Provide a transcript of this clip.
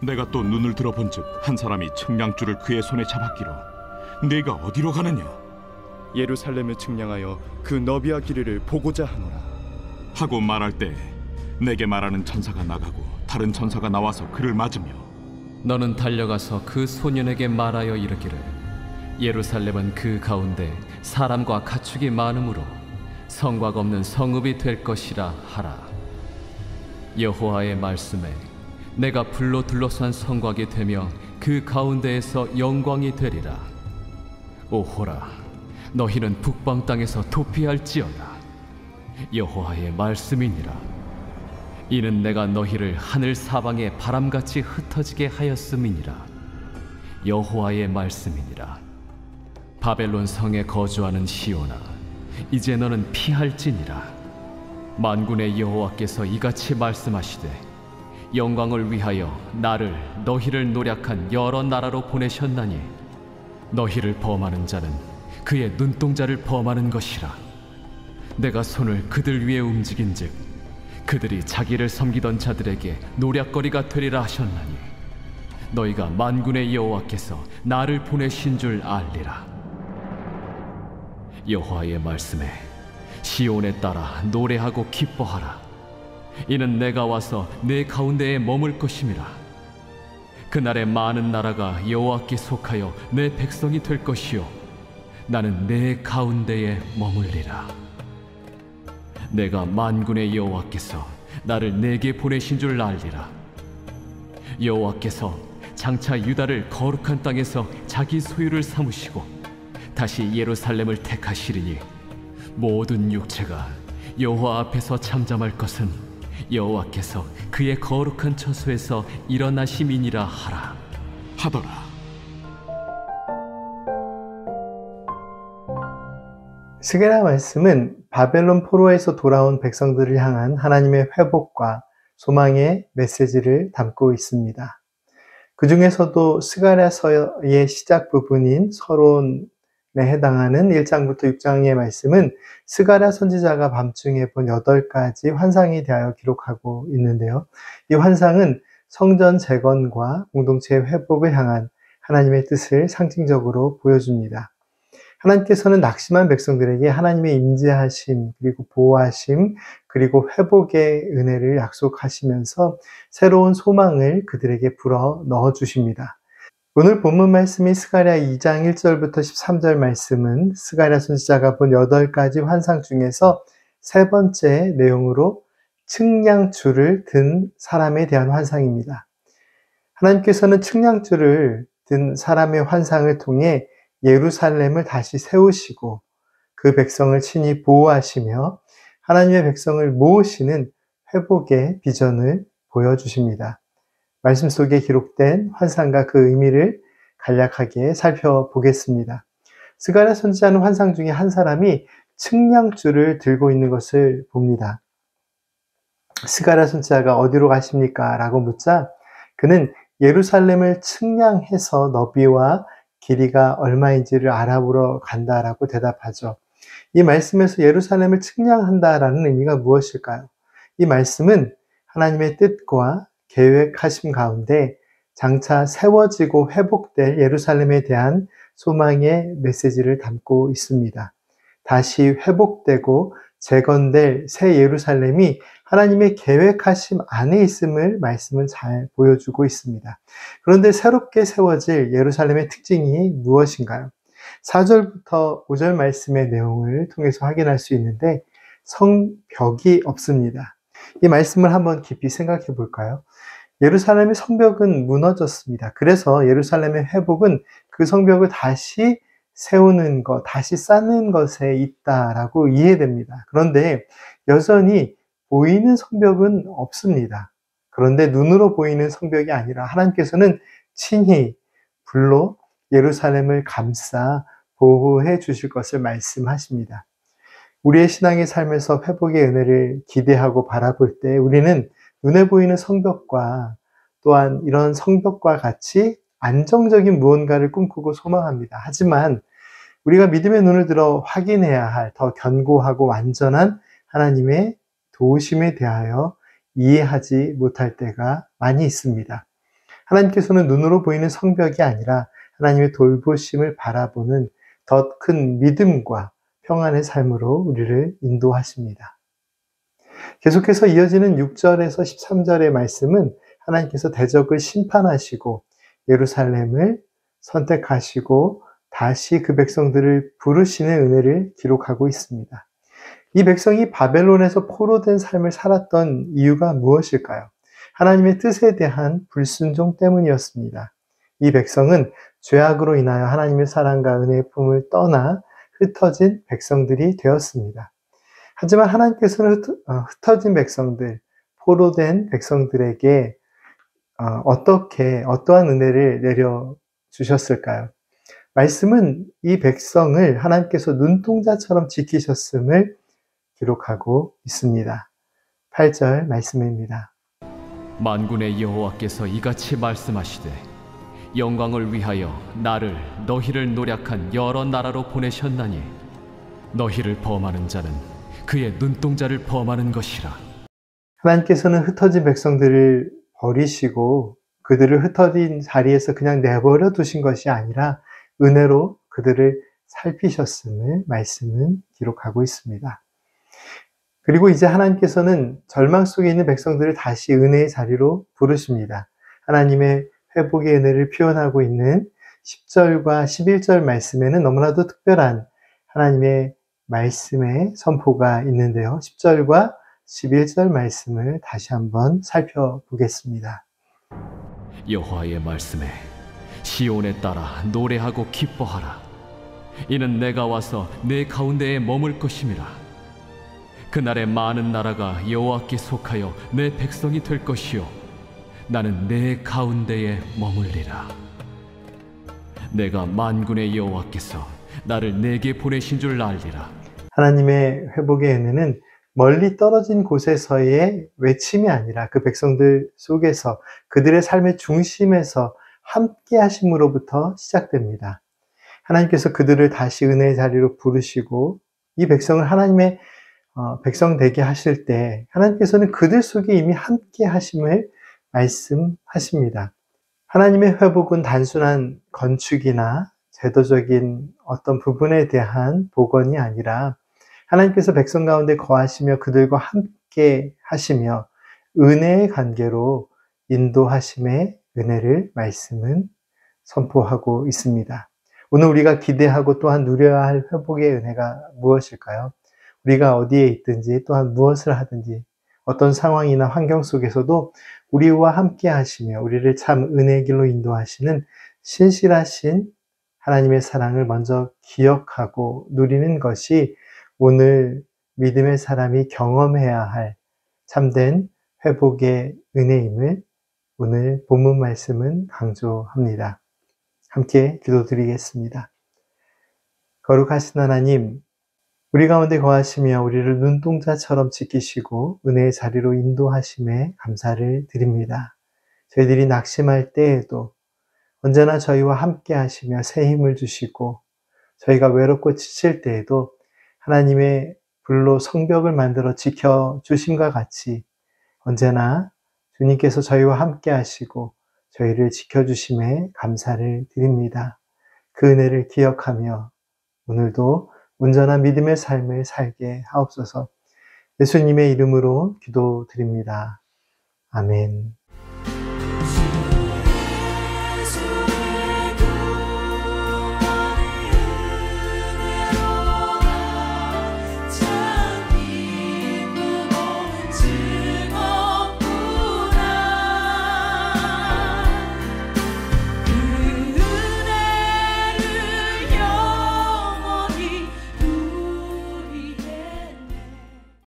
내가 또 눈을 들어본즉 한 사람이 측량줄을 그의 손에 잡았기로 네가 어디로 가느냐 예루살렘을 측량하여 그 너비와 길이를 보고자 하노라 하고 말할 때 내게 말하는 천사가 나가고 다른 천사가 나와서 그를 맞으며 너는 달려가서 그 소년에게 말하여 이르기를 예루살렘은 그 가운데 사람과 가축이 많으므로 성곽 없는 성읍이 될 것이라 하라. 여호와의 말씀에 내가 불로 둘러싼 성곽이 되며 그 가운데에서 영광이 되리라. 오호라, 너희는 북방 땅에서 도피할지어다. 여호와의 말씀이니라. 이는 내가 너희를 하늘 사방에 바람같이 흩어지게 하였음이니라. 여호와의 말씀이니라. 바벨론 성에 거주하는 시온아, 이제 너는 피할지니라. 만군의 여호와께서 이같이 말씀하시되 영광을 위하여 나를 너희를 노략한 여러 나라로 보내셨나니 너희를 범하는 자는 그의 눈동자를 범하는 것이라. 내가 손을 그들 위에 움직인즉 그들이 자기를 섬기던 자들에게 노략거리가 되리라 하셨나니 너희가 만군의 여호와께서 나를 보내신 줄 알리라. 여호와의 말씀에 시온에 따라 노래하고 기뻐하라. 이는 내가 와서 내 가운데에 머물 것임이라. 그날에 많은 나라가 여호와께 속하여 내 백성이 될 것이요 나는 내 가운데에 머물리라. 내가 만군의 여호와께서 나를 내게 보내신 줄 알리라. 여호와께서 장차 유다를 거룩한 땅에서 자기 소유를 삼으시고 다시 예루살렘을 택하시리니 모든 육체가 여호와 앞에서 잠잠할 것은 여호와께서 그의 거룩한 처소에서 일어나심이니라 하더라. 스게라 말씀은 바벨론 포로에서 돌아온 백성들을 향한 하나님의 회복과 소망의 메시지를 담고 있습니다. 그 중에서도 스가랴서의 시작 부분인 서론에 해당하는 1장부터 6장의 말씀은 스가랴 선지자가 밤중에 본 8가지 환상에 대하여 기록하고 있는데요. 이 환상은 성전 재건과 공동체의 회복을 향한 하나님의 뜻을 상징적으로 보여줍니다. 하나님께서는 낙심한 백성들에게 하나님의 임재하심, 그리고 보호하심, 그리고 회복의 은혜를 약속하시면서 새로운 소망을 그들에게 불어 넣어주십니다. 오늘 본문 말씀인 스가랴 2장 1절부터 13절 말씀은 스가랴 선지자가 본 8가지 환상 중에서 세 번째 내용으로 측량줄을 든 사람에 대한 환상입니다. 하나님께서는 측량줄을 든 사람의 환상을 통해 예루살렘을 다시 세우시고 그 백성을 친히 보호하시며 하나님의 백성을 모으시는 회복의 비전을 보여주십니다. 말씀 속에 기록된 환상과 그 의미를 간략하게 살펴보겠습니다. 스가랴 선지자는 환상 중에 한 사람이 측량줄을 들고 있는 것을 봅니다. 스가랴 선지자가 어디로 가십니까? 라고 묻자 그는 예루살렘을 측량해서 너비와 길이가 얼마인지를 알아보러 간다라고 대답하죠. 이 말씀에서 예루살렘을 측량한다라는 의미가 무엇일까요? 이 말씀은 하나님의 뜻과 계획하심 가운데 장차 세워지고 회복될 예루살렘에 대한 소망의 메시지를 담고 있습니다. 다시 회복되고 재건될 새 예루살렘이 하나님의 계획하심 안에 있음을 말씀은 잘 보여주고 있습니다. 그런데 새롭게 세워질 예루살렘의 특징이 무엇인가요? 4절부터 5절 말씀의 내용을 통해서 확인할 수 있는데 성벽이 없습니다. 이 말씀을 한번 깊이 생각해 볼까요? 예루살렘의 성벽은 무너졌습니다. 그래서 예루살렘의 회복은 그 성벽을 다시 세우는 것, 다시 쌓는 것에 있다라고 이해됩니다. 그런데 여전히 보이는 성벽은 없습니다. 그런데 눈으로 보이는 성벽이 아니라 하나님께서는 친히 불로 예루살렘을 감싸 보호해 주실 것을 말씀하십니다. 우리의 신앙의 삶에서 회복의 은혜를 기대하고 바라볼 때 우리는 눈에 보이는 성벽과 또한 이런 성벽과 같이 안정적인 무언가를 꿈꾸고 소망합니다. 하지만 우리가 믿음의 눈을 들어 확인해야 할 더 견고하고 완전한 하나님의 도우심에 대하여 이해하지 못할 때가 많이 있습니다. 하나님께서는 눈으로 보이는 성벽이 아니라 하나님의 돌보심을 바라보는 더 큰 믿음과 평안의 삶으로 우리를 인도하십니다. 계속해서 이어지는 6절에서 13절의 말씀은 하나님께서 대적을 심판하시고 예루살렘을 선택하시고 다시 그 백성들을 부르시는 은혜를 기록하고 있습니다. 이 백성이 바벨론에서 포로된 삶을 살았던 이유가 무엇일까요? 하나님의 뜻에 대한 불순종 때문이었습니다. 이 백성은 죄악으로 인하여 하나님의 사랑과 은혜의 품을 떠나 흩어진 백성들이 되었습니다. 하지만 하나님께서는 흩어진 백성들, 포로된 백성들에게 어떠한 은혜를 내려주셨을까요? 말씀은 이 백성을 하나님께서 눈동자처럼 지키셨음을 기록하고 있습니다. 8절 말씀입니다. 만군의 여호와께서 이같이 말씀하시되 영광을 위하여 나를 너희를 노략한 여러 나라로 보내셨나니 너희를 범하는 자는 그의 눈동자를 범하는 것이라. 하나님께서는 흩어진 백성들을 버리시고 그들을 흩어진 자리에서 그냥 내버려 두신 것이 아니라 은혜로 그들을 살피셨음을 말씀은 기록하고 있습니다. 그리고 이제 하나님께서는 절망 속에 있는 백성들을 다시 은혜의 자리로 부르십니다. 하나님의 회복의 은혜를 표현하고 있는 10절과 11절 말씀에는 너무나도 특별한 하나님의 말씀의 선포가 있는데요. 10절과 11절 말씀을 다시 한번 살펴보겠습니다. 여호와의 말씀에 시온에 따라 노래하고 기뻐하라. 이는 내가 와서 내 가운데에 머물 것임이라. 그날에 많은 나라가 여호와께 속하여 내 백성이 될 것이요 나는 내 가운데에 머물리라. 내가 만군의 여호와께서 나를 내게 보내신 줄 알리라. 하나님의 회복의 은혜는 멀리 떨어진 곳에서의 외침이 아니라 그 백성들 속에서 그들의 삶의 중심에서 함께 하심으로부터 시작됩니다. 하나님께서 그들을 다시 은혜의 자리로 부르시고 이 백성을 하나님의 백성 되게 하실 때 하나님께서는 그들 속에 이미 함께 하심을 말씀하십니다. 하나님의 회복은 단순한 건축이나 제도적인 어떤 부분에 대한 복원이 아니라 하나님께서 백성 가운데 거하시며 그들과 함께 하시며 은혜의 관계로 인도하심의 은혜를 말씀은 선포하고 있습니다. 오늘 우리가 기대하고 또한 누려야 할 회복의 은혜가 무엇일까요? 우리가 어디에 있든지 또한 무엇을 하든지 어떤 상황이나 환경 속에서도 우리와 함께 하시며 우리를 참 은혜의 길로 인도하시는 신실하신 하나님의 사랑을 먼저 기억하고 누리는 것이 오늘 믿음의 사람이 경험해야 할 참된 회복의 은혜임을 오늘 본문 말씀은 강조합니다. 함께 기도드리겠습니다. 거룩하신 하나님, 우리 가운데 거하시며 우리를 눈동자처럼 지키시고 은혜의 자리로 인도하심에 감사를 드립니다. 저희들이 낙심할 때에도 언제나 저희와 함께 하시며 새 힘을 주시고 저희가 외롭고 지칠 때에도 하나님의 불로 성벽을 만들어 지켜주심과 같이 언제나 주님께서 저희와 함께 하시고 저희를 지켜주심에 감사를 드립니다. 그 은혜를 기억하며 오늘도 온전한 믿음의 삶을 살게 하옵소서. 예수님의 이름으로 기도드립니다. 아멘.